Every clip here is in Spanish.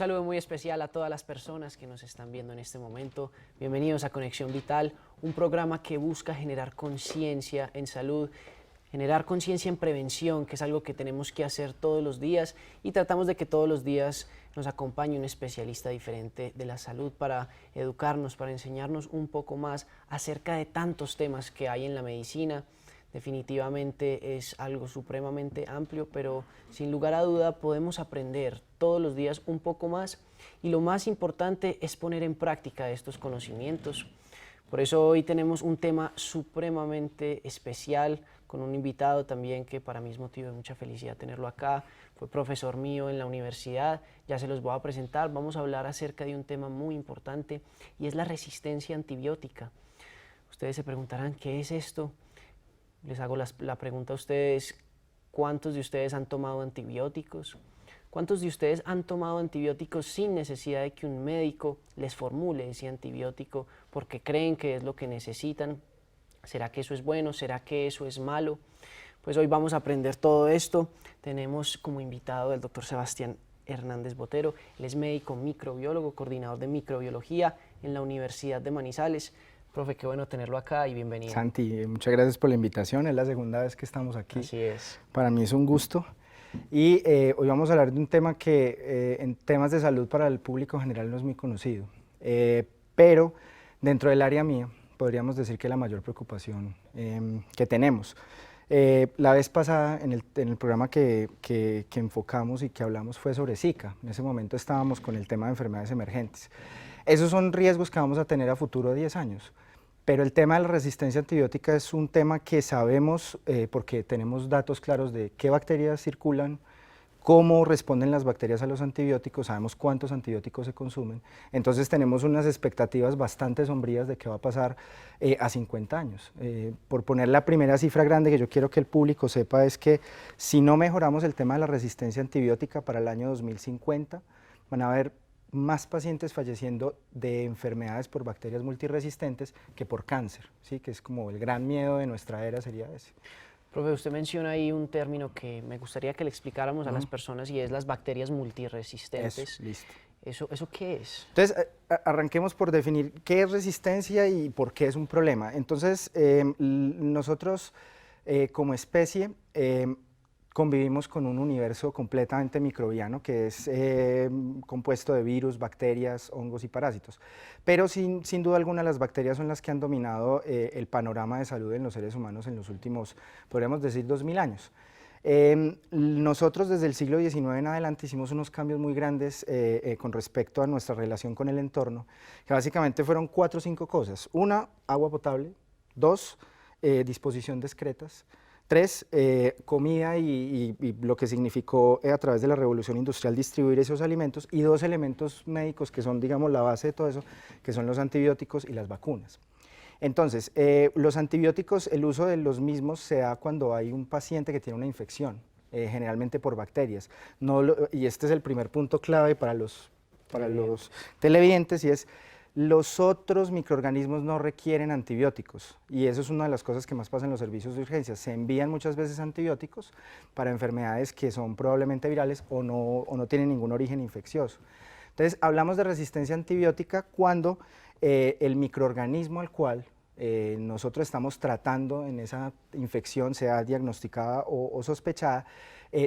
saludo muy especial a todas las personas que nos están viendo en este momento. Bienvenidos a Conexión Vital, un programa que busca generar conciencia en salud, generar conciencia en prevención, que es algo que tenemos que hacer todos los días, y tratamos de que todos los días nos acompañe un especialista diferente de la salud para educarnos, para enseñarnos un poco más acerca de tantos temas que hay en la medicina. Definitivamente es algo supremamente amplio, pero sin lugar a duda podemos aprender todos los días un poco más, y lo más importante es poner en práctica estos conocimientos. Por eso hoy tenemos un tema supremamente especial con un invitado también que para mí es motivo de mucha felicidad tenerlo acá. Fue profesor mío en la universidad, ya se los voy a presentar. Vamos a hablar acerca de un tema muy importante y es la resistencia antibiótica. Ustedes se preguntarán, ¿qué es esto? Les hago la pregunta a ustedes, ¿cuántos de ustedes han tomado antibióticos? ¿Cuántos de ustedes han tomado antibióticos sin necesidad de que un médico les formule ese antibiótico porque creen que es lo que necesitan? ¿Será que eso es bueno? ¿Será que eso es malo? Pues hoy vamos a aprender todo esto. Tenemos como invitado al doctor Sebastián Hernández Botero. Él es médico microbiólogo, coordinador de microbiología en la Universidad de Manizales. Profe, qué bueno tenerlo acá y bienvenido. Santi, muchas gracias por la invitación, es la segunda vez que estamos aquí. Así es. Para mí es un gusto. Y hoy vamos a hablar de un tema que en temas de salud para el público general no es muy conocido, pero dentro del área mía podríamos decir que la mayor preocupación que tenemos. La vez pasada en el programa que enfocamos y que hablamos fue sobre Zika. En ese momento estábamos con el tema de enfermedades emergentes. Esos son riesgos que vamos a tener a futuro 10 años. Pero el tema de la resistencia antibiótica es un tema que sabemos porque tenemos datos claros de qué bacterias circulan, cómo responden las bacterias a los antibióticos, sabemos cuántos antibióticos se consumen, entonces tenemos unas expectativas bastante sombrías de qué va a pasar a 50 años. Por poner la primera cifra grande que yo quiero que el público sepa es que si no mejoramos el tema de la resistencia antibiótica para el año 2050, van a haber más pacientes falleciendo de enfermedades por bacterias multiresistentes que por cáncer, ¿sí? Que es como el gran miedo de nuestra era, sería ese. Profe, usted menciona ahí un término que me gustaría que le explicáramos a las personas y es las bacterias multiresistentes. Eso, listo. ¿Eso qué es? Entonces, arranquemos por definir qué es resistencia y por qué es un problema. Entonces, nosotros como especie convivimos con un universo completamente microbiano que es compuesto de virus, bacterias, hongos y parásitos. Pero sin duda alguna las bacterias son las que han dominado el panorama de salud en los seres humanos en los últimos, podríamos decir, 2000 años. Nosotros desde el siglo XIX en adelante hicimos unos cambios muy grandes con respecto a nuestra relación con el entorno, que básicamente fueron 4 o 5 cosas. Una, agua potable. 2, disposición de excretas. 3, comida y lo que significó a través de la revolución industrial distribuir esos alimentos, y 2 elementos médicos que son, digamos, la base de todo eso, que son los antibióticos y las vacunas. Entonces, los antibióticos, el uso de los mismos se da cuando hay un paciente que tiene una infección, generalmente por bacterias. Y este es el primer punto clave para los televidentes, y es: los otros microorganismos no requieren antibióticos, y eso es una de las cosas que más pasa en los servicios de urgencias. Se envían muchas veces antibióticos para enfermedades que son probablemente virales o no tienen ningún origen infeccioso. Entonces, hablamos de resistencia antibiótica cuando el microorganismo al cual nosotros estamos tratando en esa infección, sea diagnosticada o sospechada,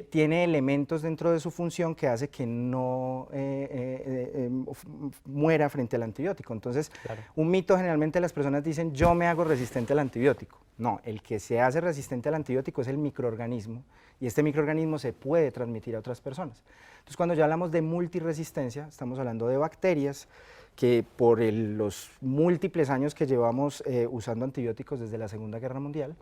tiene elementos dentro de su función que hace que no muera frente al antibiótico. Entonces, claro, un mito generalmente las personas dicen: yo me hago resistente al antibiótico. No, el que se hace resistente al antibiótico es el microorganismo, y este microorganismo se puede transmitir a otras personas. Entonces, cuando ya hablamos de multiresistencia, estamos hablando de bacterias que por los múltiples años que llevamos usando antibióticos desde la Segunda Guerra Mundial,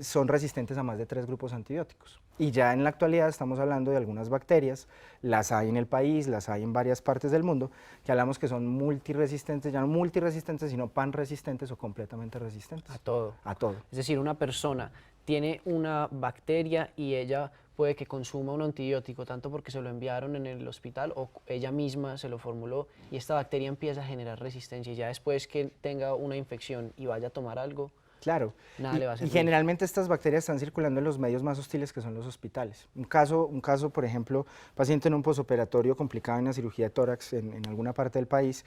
son resistentes a más de 3 grupos antibióticos. Y ya en la actualidad estamos hablando de algunas bacterias, las hay en el país, las hay en varias partes del mundo, que hablamos que son multiresistentes, ya no multiresistentes, sino panresistentes o completamente resistentes. A todo. A todo. Es decir, una persona tiene una bacteria y ella puede que consuma un antibiótico, tanto porque se lo enviaron en el hospital o ella misma se lo formuló, y esta bacteria empieza a generar resistencia, y ya después que tenga una infección y vaya a tomar algo, Claro, nada le va a y servir. generalmente estas bacterias están circulando en los medios más hostiles que son los hospitales. Un caso, por ejemplo, paciente en un posoperatorio complicado en una cirugía de tórax en alguna parte del país,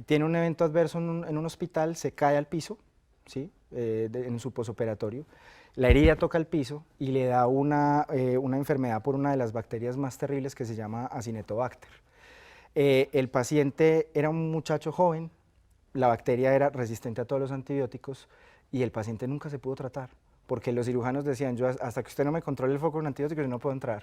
tiene un evento adverso en un hospital, se cae al piso, ¿sí? En su posoperatorio, la herida toca el piso y le da una enfermedad por una de las bacterias más terribles que se llama Acinetobacter. El paciente era un muchacho joven, la bacteria era resistente a todos los antibióticos y el paciente nunca se pudo tratar, porque los cirujanos decían, yo hasta que usted no me controle el foco con antibióticos yo no puedo entrar.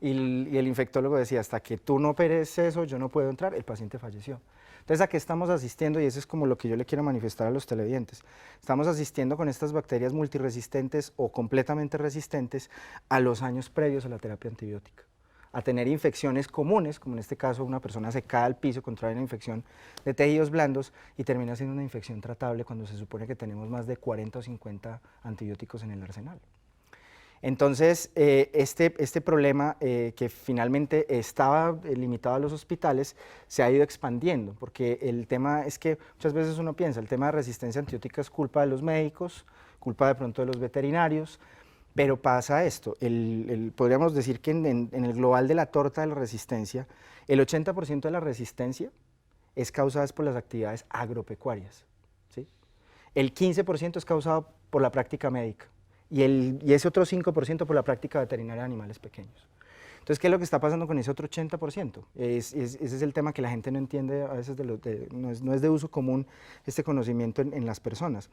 Y el infectólogo decía, hasta que tú no operes eso yo no puedo entrar, el paciente falleció. Entonces, ¿a qué estamos asistiendo? Y eso es como lo que yo le quiero manifestar a los televidentes. Estamos asistiendo con estas bacterias multiresistentes o completamente resistentes a los años previos a la terapia antibiótica, a tener infecciones comunes, como en este caso una persona se cae al piso, contrae una infección de tejidos blandos y termina siendo una infección tratable cuando se supone que tenemos más de 40 o 50 antibióticos en el arsenal. Entonces, este problema que finalmente estaba limitado a los hospitales se ha ido expandiendo, porque el tema es que muchas veces uno piensa, el tema de resistencia antibiótica es culpa de los médicos, culpa de pronto de los veterinarios, pero pasa esto, podríamos decir que en el global de la torta de la resistencia, el 80% de la resistencia es causada por las actividades agropecuarias, ¿sí? El 15% es causado por la práctica médica y ese otro 5% por la práctica veterinaria de animales pequeños. Entonces, ¿qué es lo que está pasando con ese otro 80%? Ese es el tema que la gente no entiende, a veces no es de uso común este conocimiento en las personas.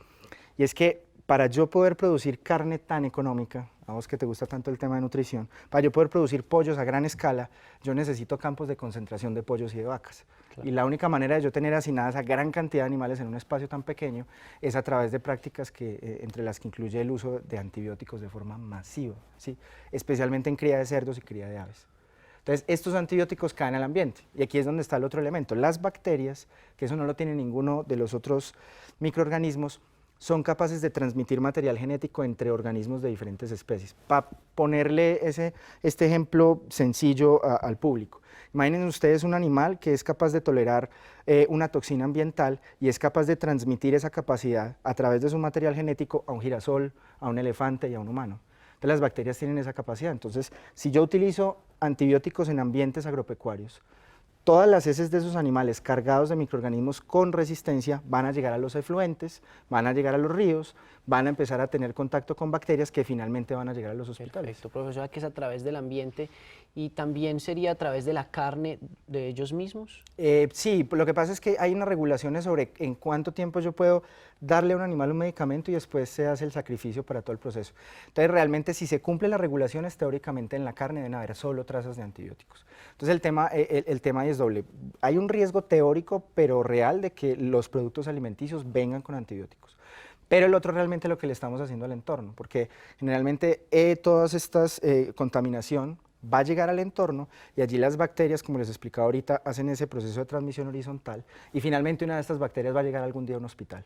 Y es que para yo poder producir carne tan económica, a vos que te gusta tanto el tema de nutrición, para yo poder producir pollos a gran escala, yo necesito campos de concentración de pollos y de vacas. Claro. Y la única manera de yo tener hacinadas a gran cantidad de animales en un espacio tan pequeño es a través de prácticas entre las que incluye el uso de antibióticos de forma masiva, ¿sí? Especialmente en cría de cerdos y cría de aves. Entonces, estos antibióticos caen al ambiente, y aquí es donde está el otro elemento. Las bacterias, que eso no lo tiene ninguno de los otros microorganismos, son capaces de transmitir material genético entre organismos de diferentes especies. Para ponerle este ejemplo sencillo al público, imaginen ustedes un animal que es capaz de tolerar una toxina ambiental y es capaz de transmitir esa capacidad a través de su material genético a un girasol, a un elefante y a un humano. Entonces las bacterias tienen esa capacidad. Entonces, si yo utilizo antibióticos en ambientes agropecuarios, todas las heces de esos animales cargados de microorganismos con resistencia van a llegar a los efluentes, van a llegar a los ríos, van a empezar a tener contacto con bacterias que finalmente van a llegar a los hospitales. Perfecto, profesora, que es a través del ambiente y también sería a través de la carne de ellos mismos. Sí, lo que pasa es que hay unas regulaciones sobre en cuánto tiempo yo puedo darle a un animal un medicamento y después se hace el sacrificio para todo el proceso. Entonces, realmente, si se cumplen las regulaciones, teóricamente en la carne deben haber solo trazas de antibióticos. Entonces, el tema ahí es doble. Hay un riesgo teórico, pero real, de que los productos alimenticios vengan con antibióticos. Pero el otro realmente lo que le estamos haciendo al entorno, porque generalmente todas estas contaminación va a llegar al entorno y allí las bacterias, como les explicaba ahorita, hacen ese proceso de transmisión horizontal y finalmente una de estas bacterias va a llegar algún día a un hospital.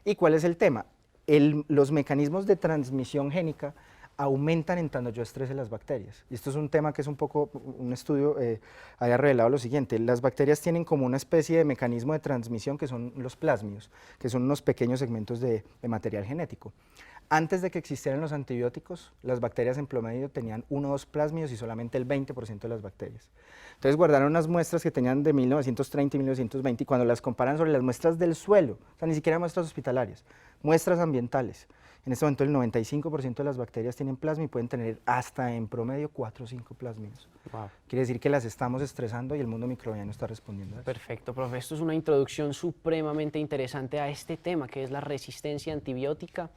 ¿Y cuál es el tema? Los mecanismos de transmisión génica aumentan en tanto yo estrese las bacterias. Y esto es un tema que es un poco, un estudio haya revelado lo siguiente, las bacterias tienen como una especie de mecanismo de transmisión que son los plásmidos, que son unos pequeños segmentos de material genético. Antes de que existieran los antibióticos, las bacterias en promedio tenían 1 o 2 plásmidos y solamente el 20% de las bacterias. Entonces guardaron unas muestras que tenían de 1930 y 1920 y cuando las comparan sobre las muestras del suelo, o sea, ni siquiera muestras hospitalarias, muestras ambientales, en este momento el 95% de las bacterias tienen plasma y pueden tener hasta en promedio 4 o 5 plásmidos. Wow. Quiere decir que las estamos estresando y el mundo microbiano está respondiendo a eso. Perfecto, profe. Esto es una introducción supremamente interesante a este tema que es la resistencia antibiótica.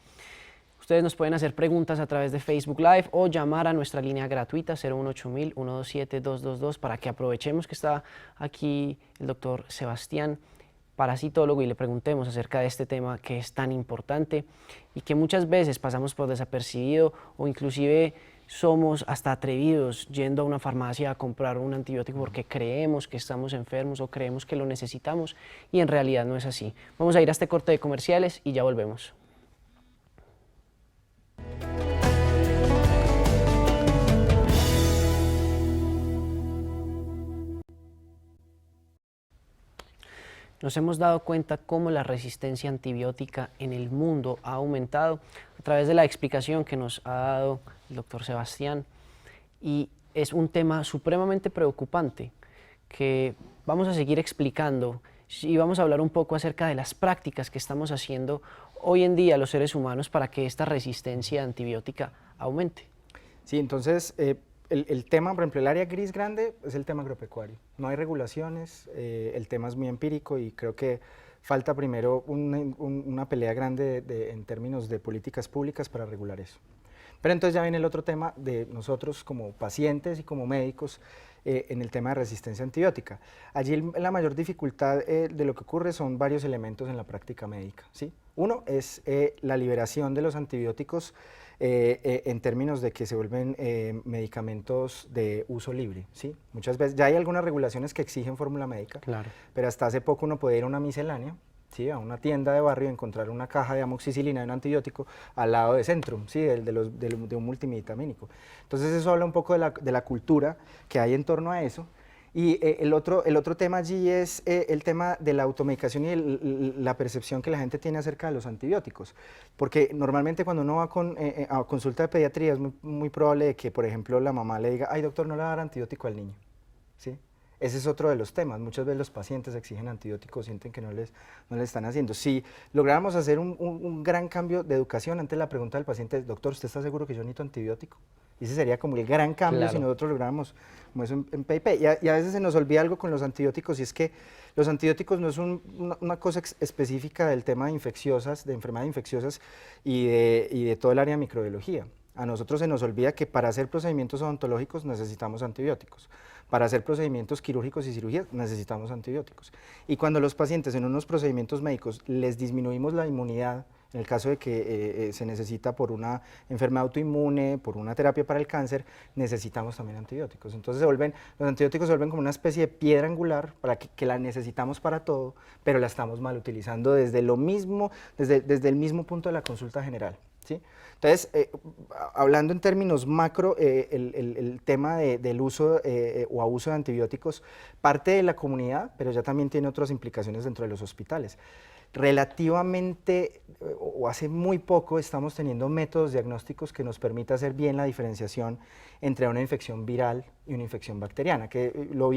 Ustedes nos pueden hacer preguntas a través de Facebook Live o llamar a nuestra línea gratuita 018-127-222 para que aprovechemos que está aquí el doctor Sebastián, parasitólogo, y le preguntemos acerca de este tema que es tan importante y que muchas veces pasamos por desapercibido o inclusive somos hasta atrevidos yendo a una farmacia a comprar un antibiótico porque creemos que estamos enfermos o creemos que lo necesitamos y en realidad no es así. Vamos a ir a este corte de comerciales y ya volvemos. nos hemos dado cuenta cómo la resistencia antibiótica en el mundo ha aumentado a través de la explicación que nos ha dado el doctor Sebastián. Y es un tema supremamente preocupante que vamos a seguir explicando y vamos a hablar un poco acerca de las prácticas que estamos haciendo hoy en día los seres humanos para que esta resistencia antibiótica aumente. Sí, entonces el tema, por ejemplo, el área gris grande es el tema agropecuario. No hay regulaciones, el tema es muy empírico y creo que falta primero una pelea grande en términos de políticas públicas para regular eso. Pero entonces ya viene el otro tema de nosotros como pacientes y como médicos en el tema de resistencia antibiótica. Allí la mayor dificultad de lo que ocurre son varios elementos en la práctica médica, ¿sí? Uno es la liberación de los antibióticos en términos de que se vuelven medicamentos de uso libre, ¿sí? Muchas veces ya hay algunas regulaciones que exigen fórmula médica, claro, pero hasta hace poco uno podía ir a una miscelánea, ¿sí? A una tienda de barrio y encontrar una caja de amoxicilina de un antibiótico al lado de Centrum, ¿sí? de un multivitamínico. Entonces eso habla un poco de la cultura que hay en torno a eso. Y el otro tema allí es el tema de la automedicación y la percepción que la gente tiene acerca de los antibióticos. Porque normalmente cuando uno va a consulta de pediatría es muy probable de que, por ejemplo, la mamá le diga, ay doctor, no le va a dar antibiótico al niño, ¿sí? Ese es otro de los temas. Muchas veces los pacientes exigen antibióticos, sienten que no les están haciendo. Si lográramos hacer un gran cambio de educación, antes la pregunta del paciente es, doctor, ¿usted está seguro que yo necesito antibiótico? Y ese sería como el gran cambio, claro, si nosotros lográramos como eso en PIP. Y a veces se nos olvida algo con los antibióticos, y es que los antibióticos no es una cosa específica del tema de infecciosas, de enfermedades infecciosas y de todo el área de microbiología. A nosotros se nos olvida que para hacer procedimientos odontológicos necesitamos antibióticos. Para hacer procedimientos quirúrgicos y cirugías necesitamos antibióticos. Y cuando los pacientes en unos procedimientos médicos les disminuimos la inmunidad, en el caso de que se necesita por una enfermedad autoinmune, por una terapia para el cáncer, necesitamos también antibióticos. Entonces los antibióticos se vuelven como una especie de piedra angular para que la necesitamos para todo, pero la estamos mal utilizando desde el mismo punto de la consulta general, ¿sí? Entonces, hablando en términos macro, el tema del uso o abuso de antibióticos parte de la comunidad, pero ya también tiene otras implicaciones dentro de los hospitales. Relativamente, o hace muy poco, estamos teniendo métodos diagnósticos que nos permiten hacer bien la diferenciación entre una infección viral y una infección bacteriana, que lo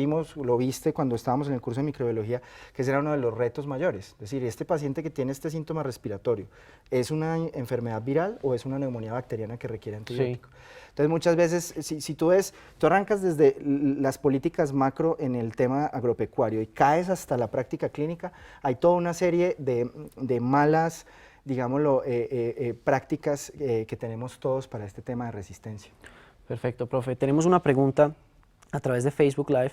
viste cuando estábamos en el curso de microbiología, que ese era uno de los retos mayores. Es decir, este paciente que tiene este síntoma respiratorio, ¿es una enfermedad viral o es una neumonía bacteriana que requiere antibiótico? Sí. Entonces muchas veces, si tú arrancas desde las políticas macro en el tema agropecuario y caes hasta la práctica clínica, hay toda una serie de malas, digámoslo, prácticas que tenemos todos para este tema de resistencia. Perfecto, profe. Tenemos una pregunta a través de Facebook Live.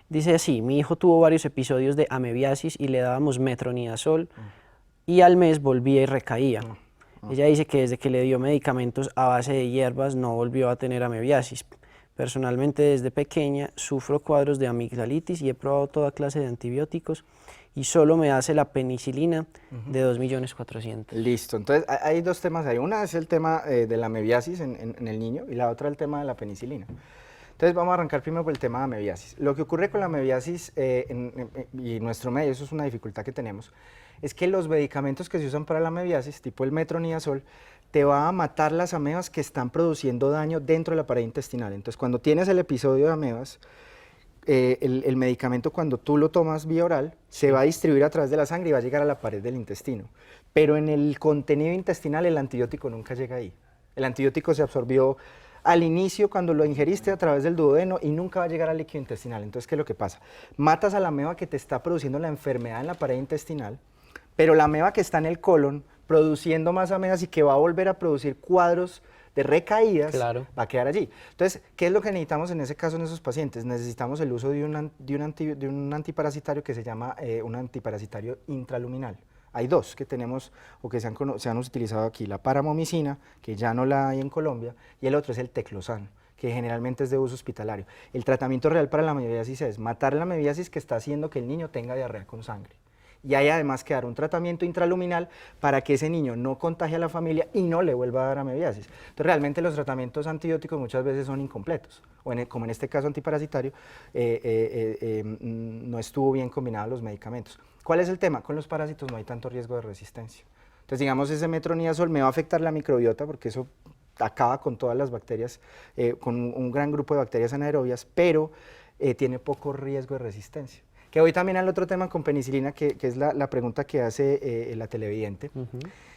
Dice así, mi hijo tuvo varios episodios de amebiasis y le dábamos metronidazol y al mes volvía y recaía. Ella dice que desde que le dio medicamentos a base de hierbas no volvió a tener amebiasis. Personalmente desde pequeña sufro cuadros de amigdalitis y he probado toda clase de antibióticos y solo me hace la penicilina de 2.400.000. Listo, entonces hay dos temas ahí. Una es el tema de la amebiasis en el niño y la otra el tema de la penicilina. Entonces vamos a arrancar primero por el tema de amebiasis. Lo que ocurre con la amebiasis y en nuestro medio, eso es una dificultad que tenemos, es que los medicamentos que se usan para la amebiasis, tipo el metronidazol, te va a matar las amebas que están produciendo daño dentro de la pared intestinal. Entonces cuando tienes el episodio de amebas, el medicamento cuando tú lo tomas vía oral se va a distribuir a través de la sangre y va a llegar a la pared del intestino, pero en el contenido intestinal el antibiótico nunca llega ahí. El antibiótico se absorbió al inicio cuando lo ingeriste a través del duodeno y nunca va a llegar al líquido intestinal. Entonces, ¿qué es lo que pasa? Matas a la ameba que te está produciendo la enfermedad en la pared intestinal, pero la ameba que está en el colon produciendo más amebas y que va a volver a producir cuadros de recaídas, claro, va a quedar allí. Entonces, ¿qué es lo que necesitamos en ese caso en esos pacientes? Necesitamos el uso de un antiparasitario que se llama un antiparasitario intraluminal. Hay dos que tenemos o que se han utilizado aquí, la paramomicina, que ya no la hay en Colombia, y el otro es el teclosan, que generalmente es de uso hospitalario. El tratamiento real para la amebiasis es matar la amebiasis que está haciendo que el niño tenga diarrea con sangre. Y hay además que dar un tratamiento intraluminal para que ese niño no contagie a la familia y no le vuelva a dar amebiasis. Entonces realmente los tratamientos antibióticos muchas veces son incompletos, o como en este caso antiparasitario, no estuvo bien combinados los medicamentos. ¿Cuál es el tema? Con los parásitos no hay tanto riesgo de resistencia. Entonces, digamos, ese metronidazol me va a afectar la microbiota porque eso acaba con todas las bacterias, con un gran grupo de bacterias anaerobias, pero tiene poco riesgo de resistencia. Que voy también al otro tema con penicilina, que es la pregunta que hace la televidente,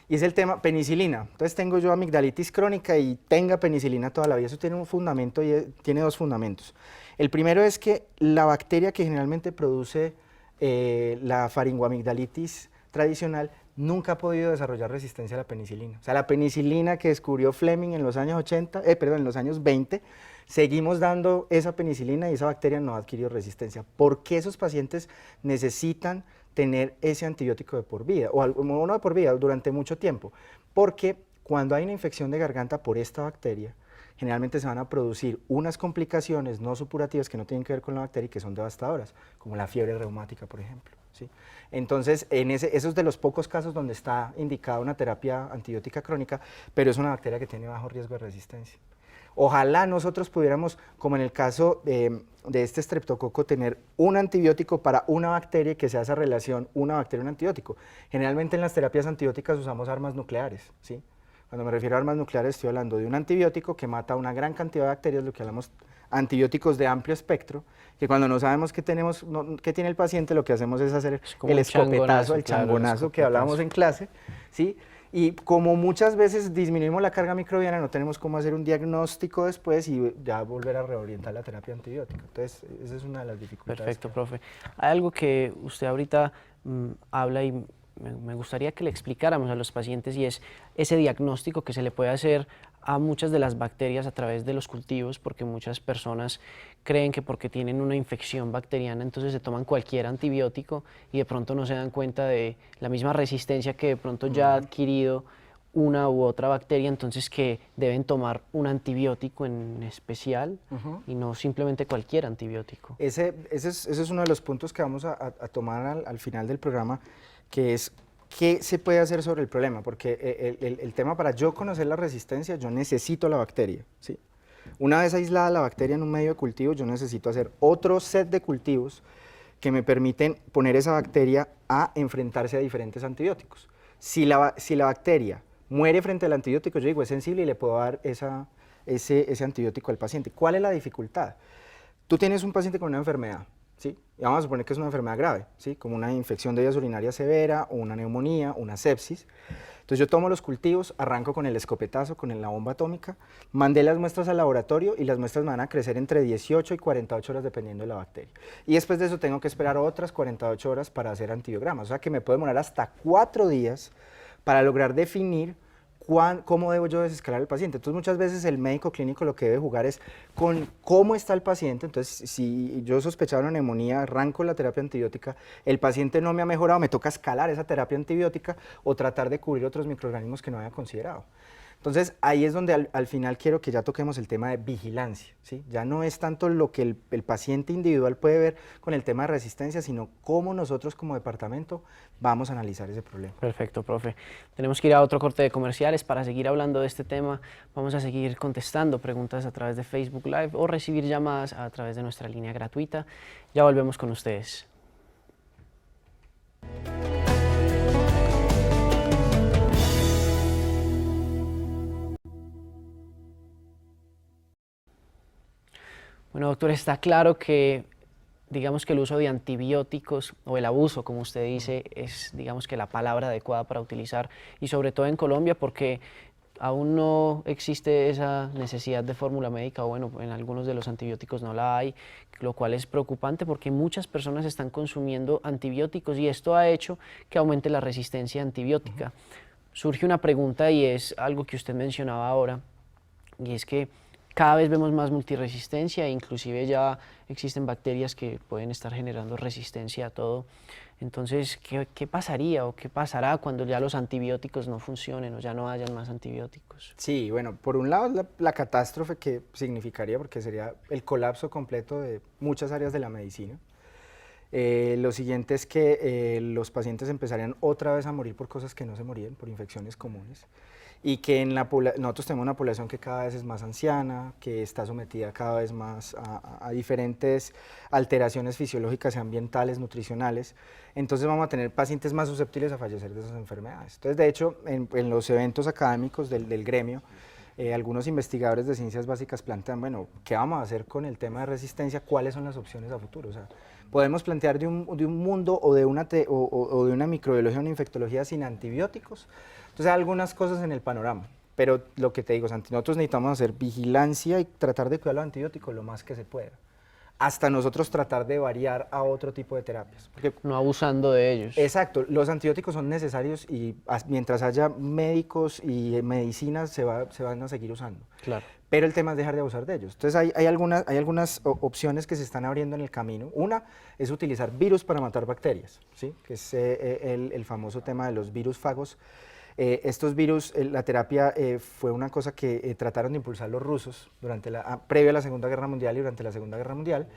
y es el tema penicilina. Entonces tengo yo amigdalitis crónica y tenga penicilina toda la vida. Eso tiene un fundamento y tiene dos fundamentos. El primero es que la bacteria que generalmente produce la faringoamigdalitis tradicional nunca ha podido desarrollar resistencia a la penicilina. O sea, la penicilina que descubrió Fleming en los años 80, en los años 20, seguimos dando esa penicilina y esa bacteria no ha adquirido resistencia. ¿Por qué esos pacientes necesitan tener ese antibiótico de por vida? O no de por vida, durante mucho tiempo. Porque cuando hay una infección de garganta por esta bacteria, generalmente se van a producir unas complicaciones no supurativas que no tienen que ver con la bacteria y que son devastadoras, como la fiebre reumática, por ejemplo, ¿sí? Entonces, eso es de los pocos casos donde está indicada una terapia antibiótica crónica, pero es una bacteria que tiene bajo riesgo de resistencia. Ojalá nosotros pudiéramos, como en el caso de este estreptococo, tener un antibiótico para una bacteria y que sea esa relación, una bacteria, un antibiótico. Generalmente en las terapias antibióticas usamos armas nucleares, ¿sí? Cuando me refiero a armas nucleares estoy hablando de un antibiótico que mata una gran cantidad de bacterias, lo que hablamos antibióticos de amplio espectro, que cuando no sabemos qué tiene el paciente, lo que hacemos es hacer el escopetazo, el changonazo que hablábamos en clase, ¿sí? Y como muchas veces disminuimos la carga microbiana, no tenemos cómo hacer un diagnóstico después y ya volver a reorientar la terapia antibiótica. Entonces, esa es una de las dificultades. Perfecto, profe. Hay algo que usted ahorita habla y me gustaría que le explicáramos a los pacientes y es ese diagnóstico que se le puede hacer a muchas de las bacterias a través de los cultivos, porque muchas personas creen que porque tienen una infección bacteriana entonces se toman cualquier antibiótico y de pronto no se dan cuenta de la misma resistencia que de pronto ya ha adquirido una u otra bacteria, entonces que deben tomar un antibiótico en especial y no simplemente cualquier antibiótico. Ese es uno de los puntos que vamos a tomar al final del programa, que es qué se puede hacer sobre el problema, porque el tema para yo conocer la resistencia, yo necesito la bacteria, ¿sí? Una vez aislada la bacteria en un medio de cultivo, yo necesito hacer otro set de cultivos que me permiten poner esa bacteria a enfrentarse a diferentes antibióticos. Si la bacteria muere frente al antibiótico, yo digo, es sensible y le puedo dar ese antibiótico al paciente. ¿Cuál es la dificultad? Tú tienes un paciente con una enfermedad, ¿sí? Y vamos a suponer que es una enfermedad grave, ¿sí? Como una infección de vías urinarias severa, o una neumonía, una sepsis. Entonces yo tomo los cultivos, arranco con el escopetazo, con la bomba atómica, mandé las muestras al laboratorio y las muestras me van a crecer entre 18 y 48 horas dependiendo de la bacteria. Y después de eso tengo que esperar otras 48 horas para hacer antibiogramas, o sea que me puede demorar hasta 4 días para lograr definir cómo debo yo desescalar al paciente. Entonces muchas veces el médico clínico lo que debe jugar es con cómo está el paciente. Entonces si yo sospechaba una neumonía, arranco la terapia antibiótica, el paciente no me ha mejorado, me toca escalar esa terapia antibiótica o tratar de cubrir otros microorganismos que no había considerado. Entonces ahí es donde al final quiero que ya toquemos el tema de vigilancia, ¿sí? Ya no es tanto lo que el paciente individual puede ver con el tema de resistencia, sino cómo nosotros como departamento vamos a analizar ese problema. Perfecto, profe. Tenemos que ir a otro corte de comerciales para seguir hablando de este tema. Vamos a seguir contestando preguntas a través de Facebook Live o recibir llamadas a través de nuestra línea gratuita. Ya volvemos con ustedes. Bueno, doctor, está claro que digamos que el uso de antibióticos o el abuso, como usted dice, es digamos que la palabra adecuada para utilizar y sobre todo en Colombia porque aún no existe esa necesidad de fórmula médica o bueno, en algunos de los antibióticos no la hay, lo cual es preocupante porque muchas personas están consumiendo antibióticos y esto ha hecho que aumente la resistencia antibiótica. Surge una pregunta y es algo que usted mencionaba ahora y es que cada vez vemos más multiresistencia e inclusive ya existen bacterias que pueden estar generando resistencia a todo. Entonces, ¿qué pasaría o qué pasará cuando ya los antibióticos no funcionen o ya no hayan más antibióticos? Sí, bueno, por un lado la catástrofe que significaría, porque sería el colapso completo de muchas áreas de la medicina. Lo siguiente es que los pacientes empezarían otra vez a morir por cosas que no se morían, por infecciones comunes, y que nosotros tenemos una población que cada vez es más anciana, que está sometida cada vez más a diferentes alteraciones fisiológicas y ambientales, nutricionales. Entonces vamos a tener pacientes más susceptibles a fallecer de esas enfermedades. Entonces, de hecho, en los eventos académicos del gremio, algunos investigadores de ciencias básicas plantean, bueno, ¿qué vamos a hacer con el tema de resistencia? ¿Cuáles son las opciones a futuro? O sea, podemos plantear de un mundo o de una microbiología, una infectología sin antibióticos. Entonces hay algunas cosas en el panorama, pero lo que te digo, Santi, nosotros necesitamos hacer vigilancia y tratar de cuidar los antibióticos lo más que se pueda. Hasta nosotros tratar de variar a otro tipo de terapias. Porque no abusando de ellos. Exacto, los antibióticos son necesarios y mientras haya médicos y medicinas se van a seguir usando. Claro. Pero el tema es dejar de abusar de ellos. Entonces hay algunas opciones que se están abriendo en el camino. Una es utilizar virus para matar bacterias, ¿sí? Que es el famoso tema de los virus fagos. Estos virus, la terapia fue una cosa que trataron de impulsar los rusos previo a la Segunda Guerra Mundial y durante la Segunda Guerra Mundial,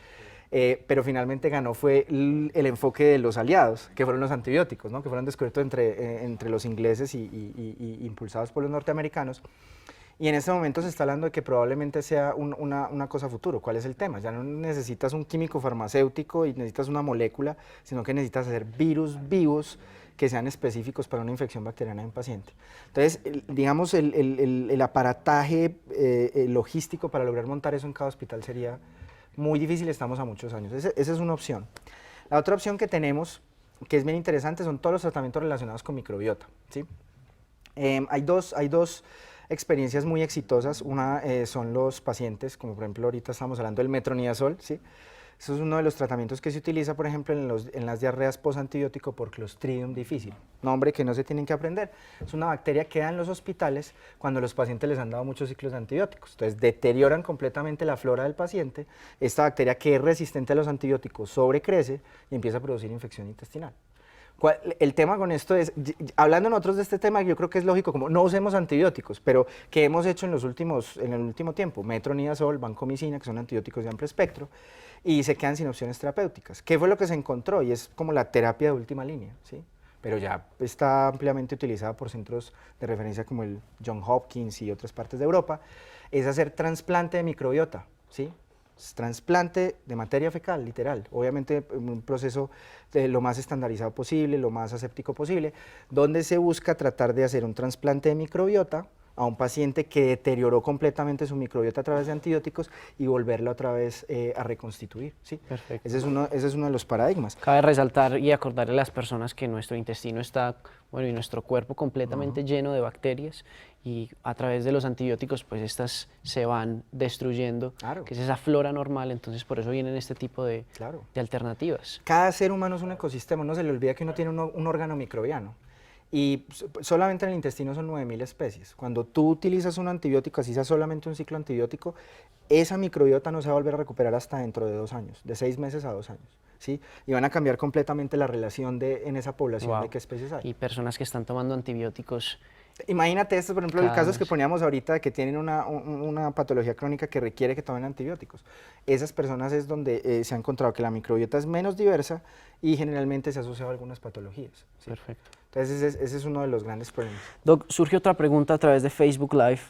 pero finalmente ganó fue el enfoque de los aliados, que fueron los antibióticos, ¿no? Que fueron descubiertos entre los ingleses y impulsados por los norteamericanos. Y en este momento se está hablando de que probablemente sea una cosa futuro. ¿Cuál es el tema? Ya no necesitas un químico farmacéutico y necesitas una molécula, sino que necesitas hacer virus vivos que sean específicos para una infección bacteriana en paciente. Entonces, digamos, el aparataje logístico para lograr montar eso en cada hospital sería muy difícil, estamos a muchos años. Esa es una opción. La otra opción que tenemos, que es bien interesante, son todos los tratamientos relacionados con microbiota, ¿sí? Hay dos experiencias muy exitosas. Una son los pacientes, como por ejemplo ahorita estamos hablando del metronidazol, ¿sí? Eso es uno de los tratamientos que se utiliza, por ejemplo, en las diarreas post-antibiótico por Clostridium difficile, nombre que no se tienen que aprender. Es una bacteria que da en los hospitales cuando los pacientes les han dado muchos ciclos de antibióticos. Entonces, deterioran completamente la flora del paciente. Esta bacteria que es resistente a los antibióticos sobrecrece y empieza a producir infección intestinal. El tema con esto es, hablando nosotros de este tema, yo creo que es lógico, como no usemos antibióticos, pero ¿qué hemos hecho en el último tiempo? Metronidazol, vancomicina, que son antibióticos de amplio espectro, y se quedan sin opciones terapéuticas. ¿Qué fue lo que se encontró? Y es como la terapia de última línea, ¿sí? Pero ya está ampliamente utilizada por centros de referencia como el Johns Hopkins y otras partes de Europa, es hacer trasplante de microbiota, ¿sí? Trasplante de materia fecal, literal, obviamente un proceso lo más estandarizado posible, lo más aséptico posible, donde se busca tratar de hacer un trasplante de microbiota a un paciente que deterioró completamente su microbiota a través de antibióticos y volverla otra vez a reconstituir, ¿sí? Perfecto. Ese es uno de los paradigmas. Cabe resaltar y acordarle a las personas que nuestro intestino está, bueno, y nuestro cuerpo completamente lleno de bacterias, y a través de los antibióticos pues estas se van destruyendo, Claro. que es esa flora normal. Entonces por eso vienen este tipo de alternativas. Cada ser humano es un ecosistema, no se le olvida que uno tiene un órgano microbiano. Y solamente en el intestino son 9.000 especies. Cuando tú utilizas un antibiótico, así sea solamente un ciclo antibiótico, esa microbiota no se va a volver a recuperar hasta dentro de 2 años, de 6 meses a 2 años, ¿sí? Y van a cambiar completamente la relación en esa población de qué especies hay. Y personas que están tomando antibióticos. Imagínate esto, por ejemplo, los casos que poníamos ahorita de que tienen una patología crónica que requiere que tomen antibióticos. Esas personas es donde se ha encontrado que la microbiota es menos diversa y generalmente se asocia a algunas patologías, ¿sí? Perfecto. Entonces ese es uno de los grandes problemas. Doc, surge otra pregunta a través de Facebook Live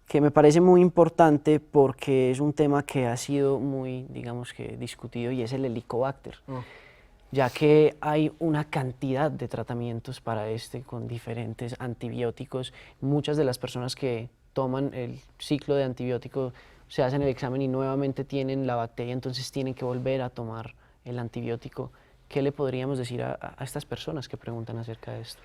que me parece muy importante porque es un tema que ha sido muy, digamos que, discutido, y es el Helicobacter. Ya que hay una cantidad de tratamientos para con diferentes antibióticos. Muchas de las personas que toman el ciclo de antibiótico se hacen el examen y nuevamente tienen la bacteria, entonces tienen que volver a tomar el antibiótico. ¿Qué le podríamos decir a estas personas que preguntan acerca de esto?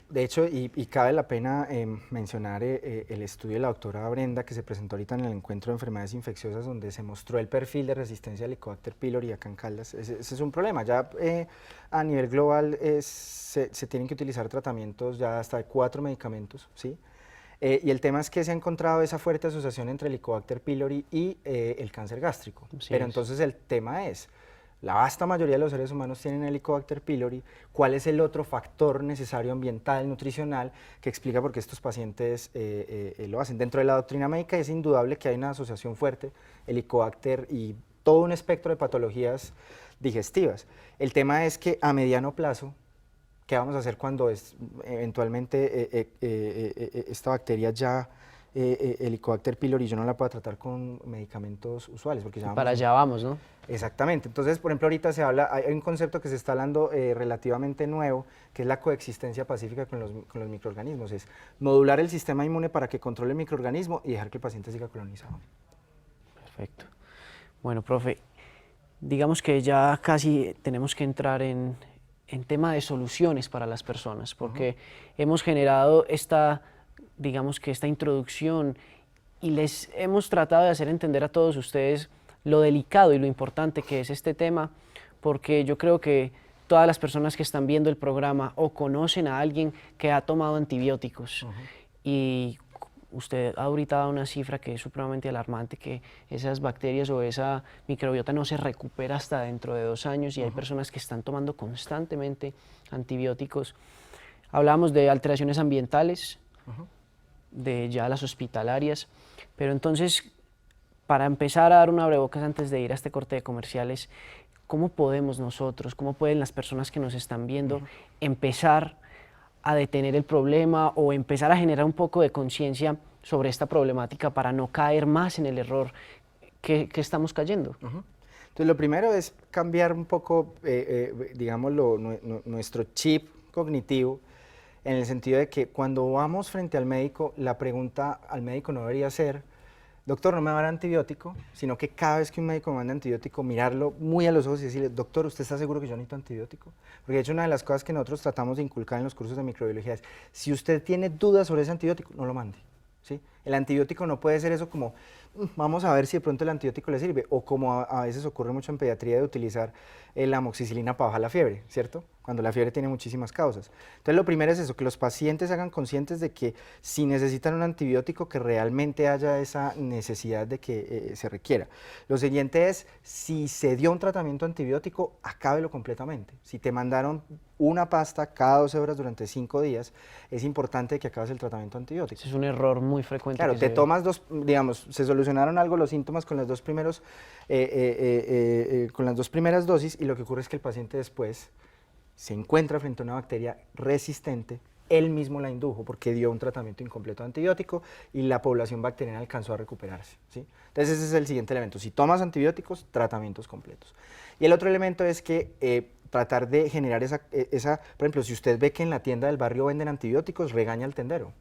De hecho, y cabe la pena mencionar el estudio de la doctora Brenda que se presentó ahorita en el encuentro de enfermedades infecciosas, donde se mostró el perfil de resistencia al Helicobacter pylori acá en Caldas. Ese es un problema. Ya a nivel global se tienen que utilizar tratamientos ya hasta de 4 medicamentos, ¿sí? Y el tema es que se ha encontrado esa fuerte asociación entre el Helicobacter pylori y el cáncer gástrico. Pero entonces el tema es, la vasta mayoría de los seres humanos tienen Helicobacter pylori. ¿Cuál es el otro factor necesario ambiental, nutricional, que explica por qué estos pacientes lo hacen? Dentro de la doctrina médica es indudable que hay una asociación fuerte, Helicobacter y todo un espectro de patologías digestivas. El tema es que a mediano plazo, ¿qué vamos a hacer cuando eventualmente esta bacteria ya, Helicobacter pylori, yo no la pueda tratar con medicamentos usuales? Porque ya Para allá vamos, ¿no? Exactamente. Entonces, por ejemplo, ahorita se habla, hay un concepto que se está hablando relativamente nuevo, que es la coexistencia pacífica con los microorganismos. Es modular el sistema inmune para que controle el microorganismo y dejar que el paciente siga colonizado. Perfecto. Bueno, profe, digamos que ya casi tenemos que entrar en tema de soluciones para las personas, porque hemos generado digamos que esta introducción y les hemos tratado de hacer entender a todos ustedes lo delicado y lo importante que es este tema, porque yo creo que todas las personas que están viendo el programa o conocen a alguien que ha tomado antibióticos y usted ha ahorita dado una cifra que es supremamente alarmante, que esas bacterias o esa microbiota no se recupera hasta dentro de 2 años y hay personas que están tomando constantemente antibióticos. Hablamos de alteraciones ambientales, de ya las hospitalarias, pero entonces, para empezar a dar un abrebocas antes de ir a este corte de comerciales, ¿cómo podemos nosotros, cómo pueden las personas que nos están viendo empezar a detener el problema o empezar a generar un poco de conciencia sobre esta problemática para no caer más en el error que estamos cayendo? Entonces, lo primero es cambiar un poco, digámoslo, nuestro chip cognitivo, en el sentido de que cuando vamos frente al médico, la pregunta al médico no debería ser: doctor, no me va a dar antibiótico, sino que cada vez que un médico me manda antibiótico, mirarlo muy a los ojos y decirle: doctor, ¿usted está seguro que yo necesito antibiótico? Porque de hecho una de las cosas que nosotros tratamos de inculcar en los cursos de microbiología es: si usted tiene dudas sobre ese antibiótico, no lo mande, ¿sí? El antibiótico no puede ser eso como: vamos a ver si de pronto el antibiótico le sirve, o como a veces ocurre mucho en pediatría de utilizar la amoxicilina para bajar la fiebre, ¿cierto? Cuando la fiebre tiene muchísimas causas. Entonces lo primero es eso, que los pacientes se hagan conscientes de que si necesitan un antibiótico, que realmente haya esa necesidad de que se requiera. Lo siguiente es: si se dio un tratamiento antibiótico, acábelo completamente. Si te mandaron una pasta cada 12 horas durante 5 días, es importante que acabes el tratamiento antibiótico. Es un error muy frecuente. Claro, te tomas digamos, se solucionaron algo los síntomas con las dos primeras dosis, y lo que ocurre es que el paciente después se encuentra frente a una bacteria resistente, él mismo la indujo porque dio un tratamiento incompleto de antibiótico y la población bacteriana alcanzó a recuperarse, ¿sí? Entonces ese es el siguiente elemento: si tomas antibióticos, tratamientos completos. Y el otro elemento es que tratar de generar por ejemplo, si usted ve que en la tienda del barrio venden antibióticos, regaña al tendero.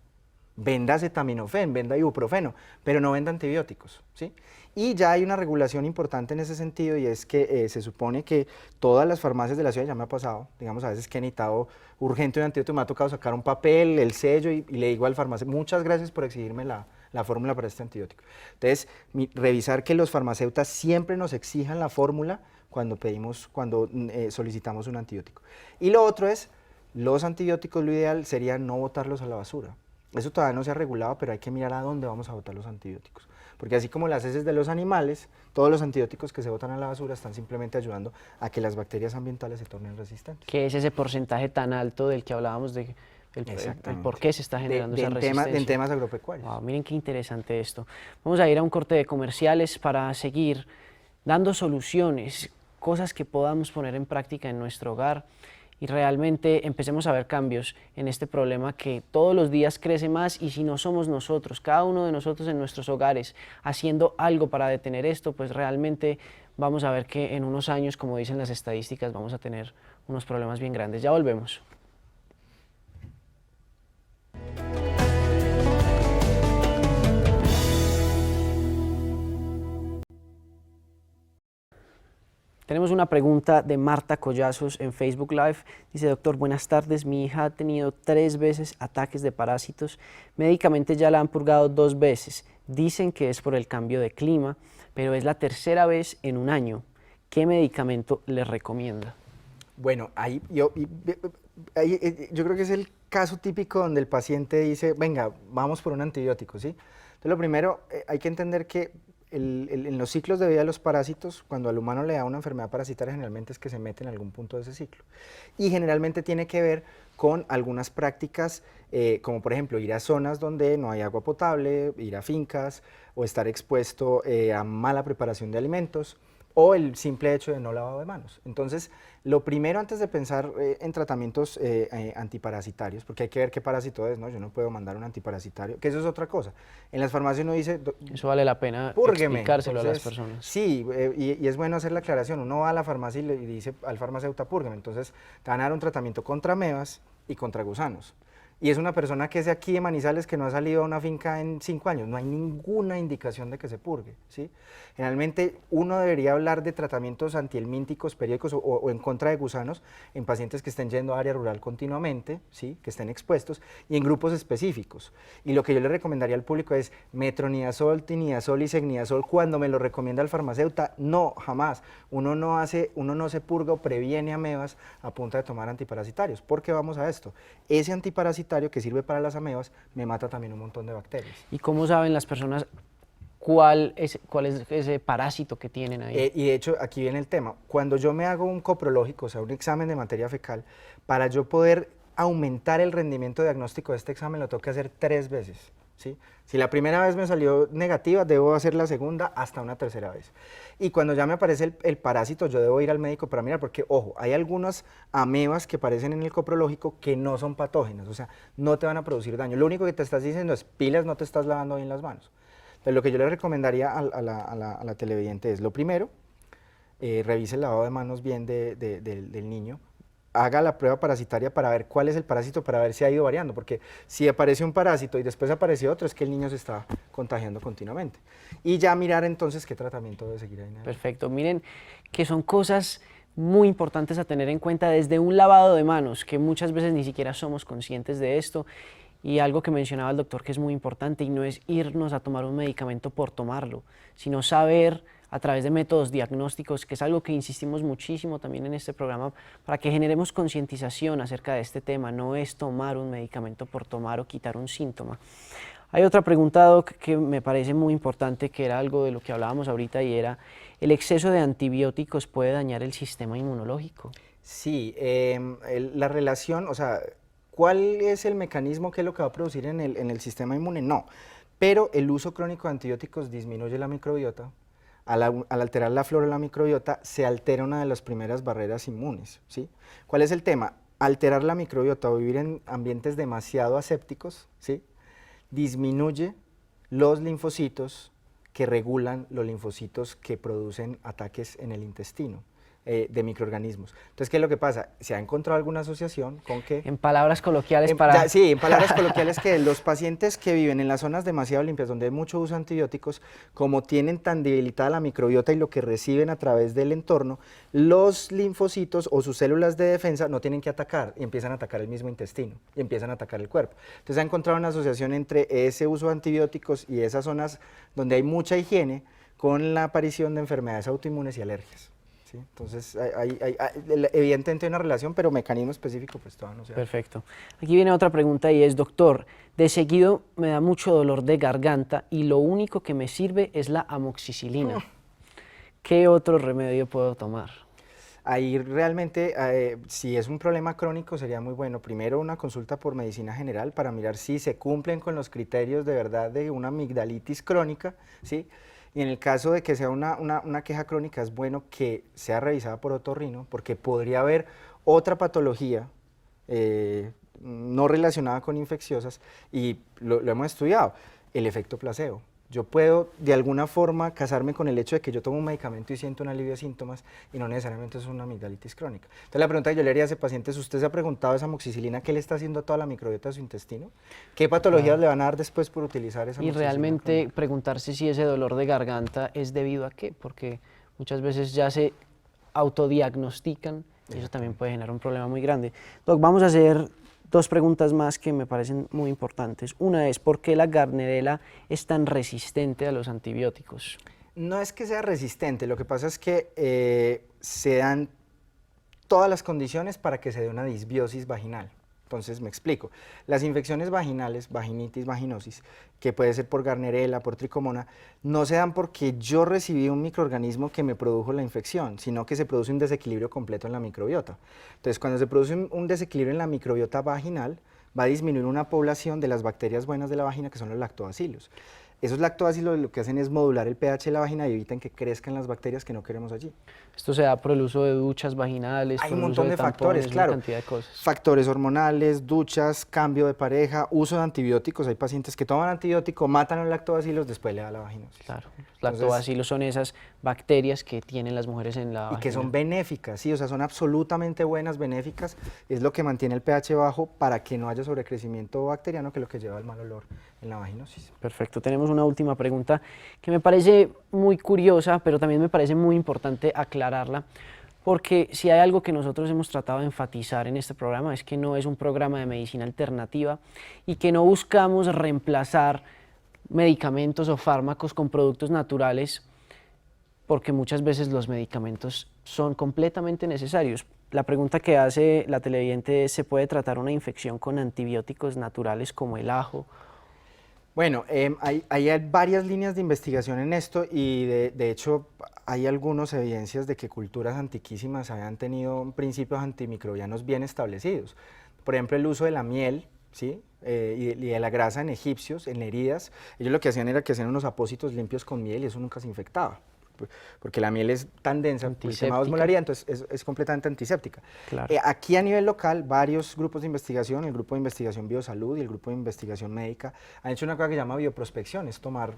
Venda acetaminofén, venda ibuprofeno, pero no venda antibióticos, ¿sí? Y ya hay una regulación importante en ese sentido, y es que se supone que todas las farmacias de la ciudad, ya me ha pasado, digamos, a veces que he necesitado urgente un antibiótico, me ha tocado sacar un papel, el sello, y le digo al farmacéutico: muchas gracias por exigirme la fórmula para este antibiótico. Entonces, revisar que los farmacéuticos siempre nos exijan la fórmula cuando solicitamos un antibiótico. Y lo otro es: los antibióticos, lo ideal sería no botarlos a la basura. Eso todavía no se ha regulado, pero hay que mirar a dónde vamos a botar los antibióticos. Porque así como las heces de los animales, todos los antibióticos que se botan a la basura están simplemente ayudando a que las bacterias ambientales se tornen resistentes. ¿Qué es ese porcentaje tan alto del que hablábamos el por qué se está generando esa resistencia? En temas agropecuarios. Wow, miren qué interesante esto. Vamos a ir a un corte de comerciales para seguir dando soluciones, cosas que podamos poner en práctica en nuestro hogar y realmente empecemos a ver cambios en este problema que todos los días crece más. Y si no somos nosotros, cada uno de nosotros en nuestros hogares, haciendo algo para detener esto, pues realmente vamos a ver que en unos años, como dicen las estadísticas, vamos a tener unos problemas bien grandes. Ya volvemos. Tenemos una pregunta de Marta Collazos en Facebook Live. Dice: doctor, buenas tardes. Mi hija ha tenido 3 veces ataques de parásitos. Médicamente ya la han purgado 2 veces. Dicen que es por el cambio de clima, pero es la 3.ª vez en un año. ¿Qué medicamento le recomienda? Bueno, yo creo que es el caso típico donde el paciente dice: venga, vamos por un antibiótico, ¿sí? Entonces, lo primero, hay que entender que en los ciclos de vida de los parásitos, cuando al humano le da una enfermedad parasitaria, generalmente es que se mete en algún punto de ese ciclo. Y generalmente tiene que ver con algunas prácticas, como por ejemplo ir a zonas donde no hay agua potable, ir a fincas, o estar expuesto a mala preparación de alimentos, o el simple hecho de no lavado de manos. Entonces, lo primero antes de pensar en tratamientos antiparasitarios, porque hay que ver qué parásito es, ¿no? Yo no puedo mandar un antiparasitario, que eso es otra cosa. En las farmacias uno dice, Eso vale la pena púrgueme. explicárselo Entonces, a las personas. Sí, y es bueno hacer la aclaración. Uno va a la farmacia y le dice al farmacéutico, púrgueme. Entonces, te van a dar un tratamiento contra amebas y contra gusanos. Y es una persona que es de aquí de Manizales que no ha salido a una finca en 5 años, no hay ninguna indicación de que se purgue, ¿sí? Generalmente uno debería hablar de tratamientos antihelmínticos, periódicos o en contra de gusanos en pacientes que estén yendo a área rural continuamente, ¿sí? Que estén expuestos y en grupos específicos. Y lo que yo le recomendaría al público es metronidazol, tinidazol y secnidazol cuando me lo recomienda el farmacéutico, no, jamás. Uno no se purga o previene amebas a punta de tomar antiparasitarios, porque vamos a esto, ese antiparasitario que sirve para las amebas me mata también un montón de bacterias. ¿Y cómo saben las personas cuál es ese parásito que tienen ahí? Y de hecho, aquí viene el tema. Cuando yo me hago un coprológico, o sea, un examen de materia fecal, para yo poder aumentar el rendimiento diagnóstico de este examen, lo tengo que hacer 3 veces. ¿Sí? Si la primera vez me salió negativa, debo hacer la segunda hasta una tercera vez. Y cuando ya me aparece el parásito, yo debo ir al médico para mirar, porque, ojo, hay algunas amebas que aparecen en el coprológico que no son patógenas, o sea, no te van a producir daño. Lo único que te estás diciendo es, pilas, no te estás lavando bien las manos. Entonces, lo que yo le recomendaría a la televidente es, lo primero, revise el lavado de manos bien del niño, haga la prueba parasitaria para ver cuál es el parásito, para ver si ha ido variando, porque si aparece un parásito y después aparece otro, es que el niño se está contagiando continuamente. Y ya mirar entonces qué tratamiento debe seguir ahí. Perfecto, miren que son cosas muy importantes a tener en cuenta desde un lavado de manos, que muchas veces ni siquiera somos conscientes de esto, y algo que mencionaba el doctor que es muy importante, y no es irnos a tomar un medicamento por tomarlo, sino saber a través de métodos diagnósticos, que es algo que insistimos muchísimo también en este programa, para que generemos concientización acerca de este tema. No es tomar un medicamento por tomar o quitar un síntoma. Hay otra pregunta, Doc, que me parece muy importante, que era algo de lo que hablábamos ahorita, y era, ¿el exceso de antibióticos puede dañar el sistema inmunológico? Sí, la relación, o sea, ¿cuál es el mecanismo que es lo que va a producir en el sistema inmune? No, pero el uso crónico de antibióticos disminuye la microbiota. Al alterar la flora de la microbiota, se altera una de las primeras barreras inmunes, ¿sí? ¿Cuál es el tema? Alterar la microbiota o vivir en ambientes demasiado asépticos, ¿sí? Disminuye los linfocitos que regulan los linfocitos que producen ataques en el intestino de microorganismos. Entonces, ¿qué es lo que pasa? Se ha encontrado alguna asociación con que... En palabras coloquiales Sí, en palabras coloquiales, que los pacientes que viven en las zonas demasiado limpias, donde hay mucho uso de antibióticos, como tienen tan debilitada la microbiota y lo que reciben a través del entorno, los linfocitos o sus células de defensa no tienen que atacar y empiezan a atacar el mismo intestino y empiezan a atacar el cuerpo. Entonces, se ha encontrado una asociación entre ese uso de antibióticos y esas zonas donde hay mucha higiene con la aparición de enfermedades autoinmunes y alergias. ¿Sí? Entonces, hay evidentemente una relación, pero mecanismo específico pues todavía no se ha. Perfecto. Aquí viene otra pregunta y es, doctor, de seguido me da mucho dolor de garganta y lo único que me sirve es la amoxicilina. ¿Qué otro remedio puedo tomar? Ahí realmente, si es un problema crónico, sería muy bueno, primero una consulta por medicina general para mirar si se cumplen con los criterios de verdad de una amigdalitis crónica, ¿sí? Y en el caso de que sea una queja crónica, es bueno que sea revisada por otorrino, porque podría haber otra patología no relacionada con infecciosas, y lo hemos estudiado, el efecto placebo. Yo puedo de alguna forma casarme con el hecho de que yo tomo un medicamento y siento un alivio de síntomas y no necesariamente es una amigdalitis crónica. Entonces la pregunta que yo le haría a ese paciente es, ¿usted se ha preguntado esa amoxicilina qué le está haciendo a toda la microbiota de su intestino? ¿Qué patologías le van a dar después por utilizar esa amoxicilina? Y realmente preguntarse si ese dolor de garganta es debido a qué, porque muchas veces ya se autodiagnostican y eso también puede generar un problema muy grande. Doc, vamos a hacer 2 preguntas más que me parecen muy importantes. Una es, ¿por qué la Gardnerella es tan resistente a los antibióticos? No es que sea resistente, lo que pasa es que se dan todas las condiciones para que se dé una disbiosis vaginal. Entonces, me explico. Las infecciones vaginales, vaginitis, vaginosis, que puede ser por Gardnerella, por tricomona, no se dan porque yo recibí un microorganismo que me produjo la infección, sino que se produce un desequilibrio completo en la microbiota. Entonces, cuando se produce un desequilibrio en la microbiota vaginal, va a disminuir una población de las bacterias buenas de la vagina, que son los lactobacillus. Esos lactobacilos lo que hacen es modular el pH de la vagina y evitan que crezcan las bacterias que no queremos allí. Esto se da por el uso de duchas vaginales, Hay por un el uso montón de factores, tampones, claro. una cantidad de cosas. Factores hormonales, duchas, cambio de pareja, uso de antibióticos. Hay pacientes que toman antibiótico, matan a los lactobacilos, después le da la vaginosis. Claro, los lactobacilos son esas bacterias que tienen las mujeres en la vagina. Y que son benéficas, sí, o sea, son absolutamente buenas, benéficas. Es lo que mantiene el pH bajo para que no haya sobrecrecimiento bacteriano, que es lo que lleva al mal olor en la vaginosis. Perfecto, tenemos una última pregunta que me parece muy curiosa, pero también me parece muy importante aclararla, porque si hay algo que nosotros hemos tratado de enfatizar en este programa es que no es un programa de medicina alternativa y que no buscamos reemplazar medicamentos o fármacos con productos naturales, porque muchas veces los medicamentos son completamente necesarios. La pregunta que hace la televidente es, ¿se puede tratar una infección con antibióticos naturales como el ajo? Bueno, hay varias líneas de investigación en esto y de hecho hay algunas evidencias de que culturas antiquísimas habían tenido principios antimicrobianos bien establecidos. Por ejemplo, el uso de la miel, ¿sí? Y de la grasa en egipcios, en heridas. Ellos lo que hacían era que hacían unos apósitos limpios con miel y eso nunca se infectaba, porque la miel es tan densa por el tema de osmolaridad, entonces es completamente antiséptica. Claro. Aquí a nivel local, varios grupos de investigación, el grupo de investigación biosalud y el grupo de investigación médica, han hecho una cosa que se llama bioprospección, es tomar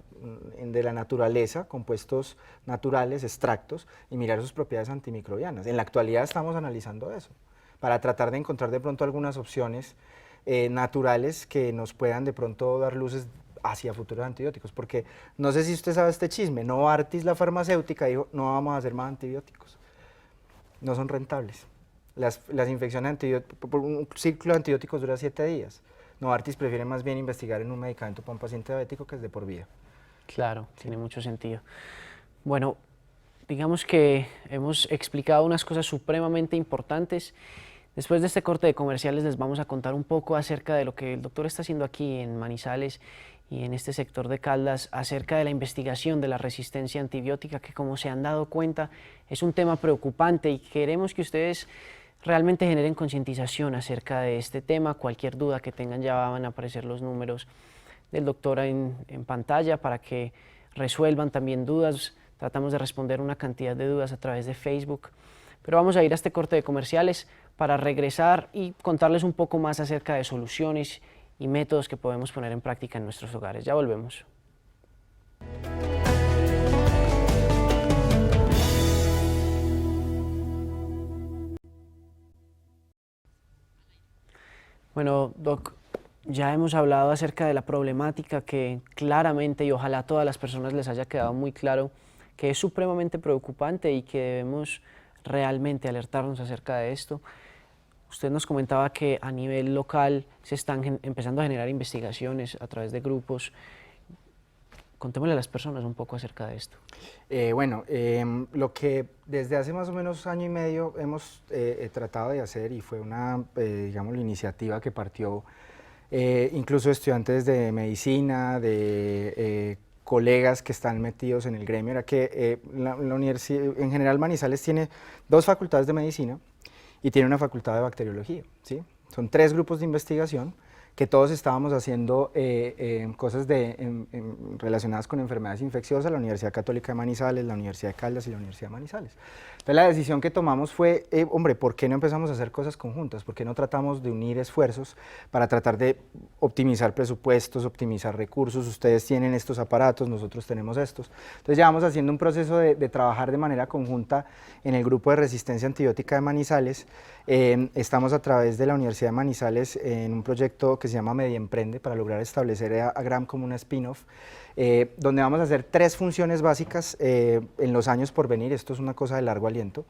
de la naturaleza compuestos naturales, extractos, y mirar sus propiedades antimicrobianas. En la actualidad estamos analizando eso, para tratar de encontrar de pronto algunas opciones naturales que nos puedan de pronto dar luces hacia futuros antibióticos, porque no sé si usted sabe este chisme, Novartis, la farmacéutica, dijo, no vamos a hacer más antibióticos, no son rentables. Las infecciones antibióticos, un ciclo de antibióticos dura 7 días. Novartis prefiere más bien investigar en un medicamento para un paciente diabético que es de por vida. Claro, tiene mucho sentido. Bueno, digamos que hemos explicado unas cosas supremamente importantes. Después de este corte de comerciales les vamos a contar un poco acerca de lo que el doctor está haciendo aquí en Manizales y en este sector de Caldas, acerca de la investigación de la resistencia antibiótica, que como se han dado cuenta es un tema preocupante y queremos que ustedes realmente generen concientización acerca de este tema. Cualquier duda que tengan, ya van a aparecer los números del doctor en pantalla para que resuelvan también dudas. Tratamos de responder una cantidad de dudas a través de Facebook, pero vamos a ir a este corte de comerciales para regresar y contarles un poco más acerca de soluciones y métodos que podemos poner en práctica en nuestros hogares. Ya volvemos. Bueno, Doc, ya hemos hablado acerca de la problemática que claramente, y ojalá a todas las personas les haya quedado muy claro, que es supremamente preocupante y que debemos realmente alertarnos acerca de esto. Usted nos comentaba que a nivel local se están empezando a generar investigaciones a través de grupos. Contémosle a las personas un poco acerca de esto. Lo que desde hace más o menos año y medio hemos tratado de hacer, y fue una, digamos, la iniciativa que partió incluso estudiantes de medicina, de colegas que están metidos en el gremio, era que la universidad, en general Manizales tiene 2 facultades de medicina y tiene una facultad de bacteriología, ¿sí? Son 3 grupos de investigación que todos estábamos haciendo cosas relacionadas con enfermedades infecciosas, la Universidad Católica de Manizales, la Universidad de Caldas y la Universidad de Manizales. Entonces la decisión que tomamos fue, hombre, ¿por qué no empezamos a hacer cosas conjuntas? ¿Por qué no tratamos de unir esfuerzos para tratar de optimizar presupuestos, optimizar recursos? Ustedes tienen estos aparatos, nosotros tenemos estos. Entonces llevamos haciendo un proceso de trabajar de manera conjunta en el grupo de resistencia antibiótica de Manizales. Estamos a través de la Universidad de Manizales en un proyecto que se llama Mediemprende para lograr establecer a GRAM como una spin-off, donde vamos a hacer 3 funciones básicas en los años por venir. Esto es una cosa de largo aliento,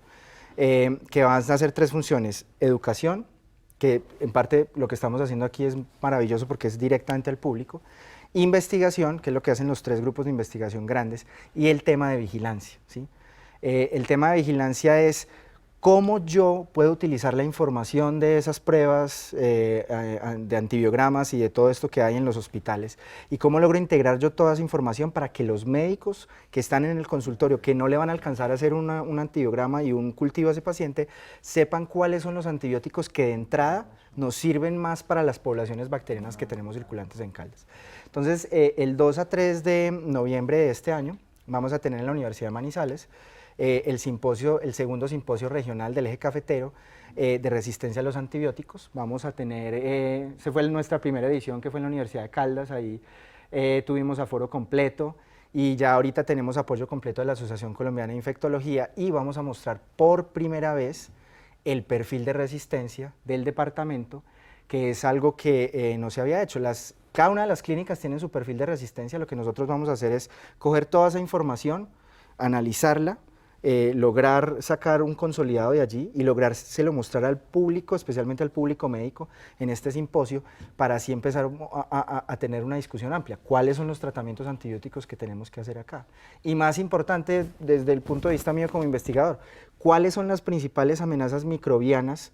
que van a hacer 3 funciones: educación, que en parte lo que estamos haciendo aquí es maravilloso porque es directamente al público; investigación, que es lo que hacen los 3 grupos de investigación grandes; y el tema de vigilancia, ¿sí? El tema de vigilancia es ¿Cómo yo puedo utilizar la información de esas pruebas de antibiogramas y de todo esto que hay en los hospitales? ¿Y cómo logro integrar yo toda esa información para que los médicos que están en el consultorio, que no le van a alcanzar a hacer un antibiograma y un cultivo a ese paciente, sepan cuáles son los antibióticos que de entrada nos sirven más para las poblaciones bacterianas que tenemos circulantes en Caldas? Entonces, el 2 a 3 de noviembre de este año vamos a tener en la Universidad de Manizales el segundo simposio regional del eje cafetero de resistencia a los antibióticos. Vamos a tener, se fue nuestra primera edición, que fue en la Universidad de Caldas, ahí tuvimos aforo completo y ya ahorita tenemos apoyo completo de la Asociación Colombiana de Infectología y vamos a mostrar por primera vez el perfil de resistencia del departamento, que es algo que no se había hecho. Cada una de las clínicas tiene su perfil de resistencia. Lo que nosotros vamos a hacer es coger toda esa información, analizarla, lograr sacar un consolidado de allí y lográrselo mostrar al público, especialmente al público médico, en este simposio, para así empezar a tener una discusión amplia. ¿Cuáles son los tratamientos antibióticos que tenemos que hacer acá? Y más importante, desde el punto de vista mío como investigador, ¿cuáles son las principales amenazas microbianas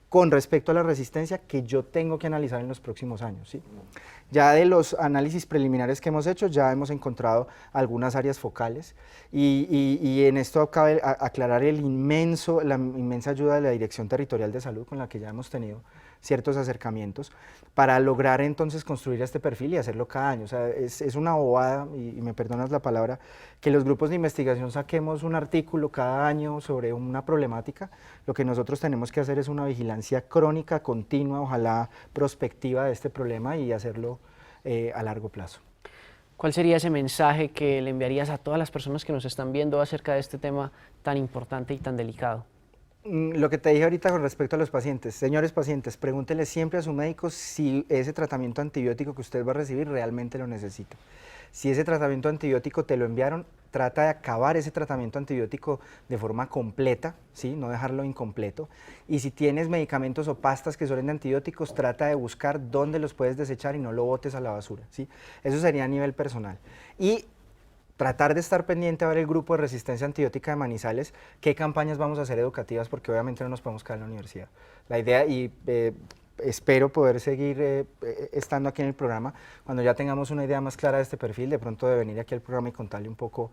con respecto a la resistencia que yo tengo que analizar en los próximos años? ¿Sí? Ya de los análisis preliminares que hemos hecho, ya hemos encontrado algunas áreas focales y en esto cabe aclarar la inmensa ayuda de la Dirección Territorial de Salud, con la que ya hemos tenido ciertos acercamientos, para lograr entonces construir este perfil y hacerlo cada año. O sea, es una bobada, y me perdonas la palabra, que los grupos de investigación saquemos un artículo cada año sobre una problemática. Lo que nosotros tenemos que hacer es una vigilancia crónica, continua, ojalá prospectiva de este problema y hacerlo a largo plazo. ¿Cuál sería ese mensaje que le enviarías a todas las personas que nos están viendo acerca de este tema tan importante y tan delicado? Lo que te dije ahorita con respecto a los pacientes. Señores pacientes, pregúntenle siempre a su médico si ese tratamiento antibiótico que usted va a recibir realmente lo necesita. Si ese tratamiento antibiótico te lo enviaron, trata de acabar ese tratamiento antibiótico de forma completa, ¿sí? No dejarlo incompleto. Y si tienes medicamentos o pastas que son de antibióticos, trata de buscar dónde los puedes desechar y no lo botes a la basura, ¿sí? Eso sería a nivel personal. Y tratar de estar pendiente a ver el grupo de resistencia antibiótica de Manizales, qué campañas vamos a hacer educativas, porque obviamente no nos podemos quedar en la universidad. La idea, y espero poder seguir estando aquí en el programa, cuando ya tengamos una idea más clara de este perfil, de pronto de venir aquí al programa y contarle un poco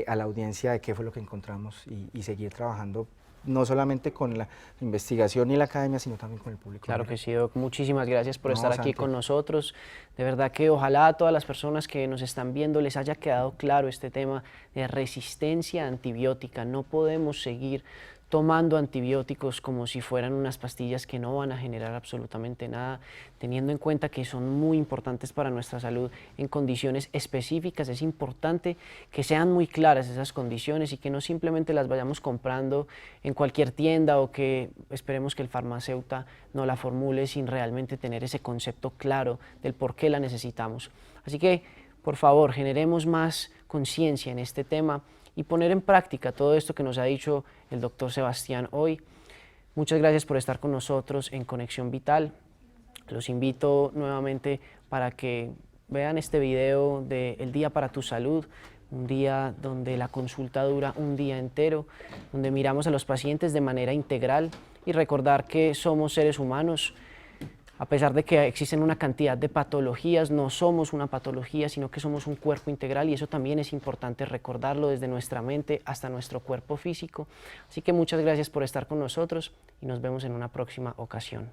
a la audiencia de qué fue lo que encontramos y seguir trabajando no solamente con la investigación y la academia, sino también con el público. Claro que sí, Doc. Muchísimas gracias por estar aquí con nosotros. De verdad que ojalá a todas las personas que nos están viendo les haya quedado claro este tema de resistencia antibiótica. No podemos seguir tomando antibióticos como si fueran unas pastillas que no van a generar absolutamente nada, teniendo en cuenta que son muy importantes para nuestra salud en condiciones específicas. Es importante que sean muy claras esas condiciones y que no simplemente las vayamos comprando en cualquier tienda o que esperemos que el farmacéutico no la formule sin realmente tener ese concepto claro del por qué la necesitamos. Así que, por favor, generemos más conciencia en este tema y poner en práctica todo esto que nos ha dicho el doctor Sebastián hoy. Muchas gracias por estar con nosotros en Conexión Vital. Los invito nuevamente para que vean este video de El Día para tu Salud, un día donde la consulta dura un día entero, donde miramos a los pacientes de manera integral y recordar que somos seres humanos. A pesar de que existen una cantidad de patologías, no somos una patología, sino que somos un cuerpo integral, y eso también es importante recordarlo desde nuestra mente hasta nuestro cuerpo físico. Así que muchas gracias por estar con nosotros y nos vemos en una próxima ocasión.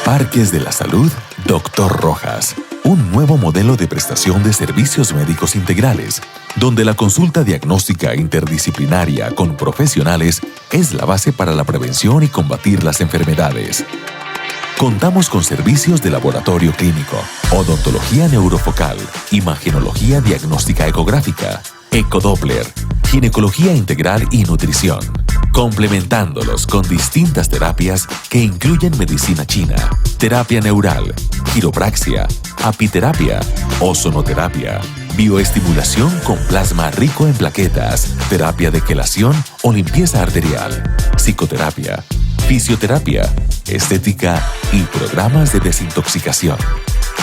Parques de la Salud, Dr. Rojas. Un nuevo modelo de prestación de servicios médicos integrales, donde la consulta diagnóstica interdisciplinaria con profesionales es la base para la prevención y combatir las enfermedades. Contamos con servicios de laboratorio clínico, odontología neurofocal, imagenología diagnóstica ecográfica, ecodoppler, ginecología integral y nutrición. complementándolos con distintas terapias que incluyen medicina china, terapia neural, quiropraxia, apiterapia, ozonoterapia, bioestimulación con plasma rico en plaquetas, terapia de quelación o limpieza arterial, psicoterapia, fisioterapia, estética y programas de desintoxicación.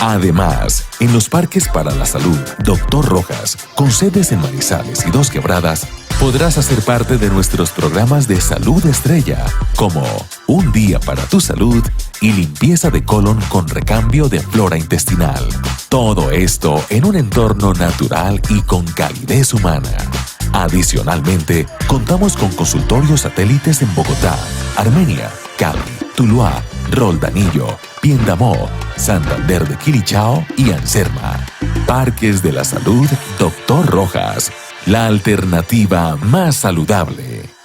Además, en los parques para la salud Dr. Rojas, con sedes en Manizales y Dos Quebradas, podrás hacer parte de nuestros programas de salud estrella, como Un día para tu salud y limpieza de colon con recambio de flora intestinal. Todo esto en un entorno natural y con calidez humana. Adicionalmente, contamos con consultorios satélites en Bogotá, Armenia, Cali, Tuluá, Roldanillo, Piendamó, Santander de Quilichao y Anserma. Parques de la Salud Dr. Rojas, la alternativa más saludable.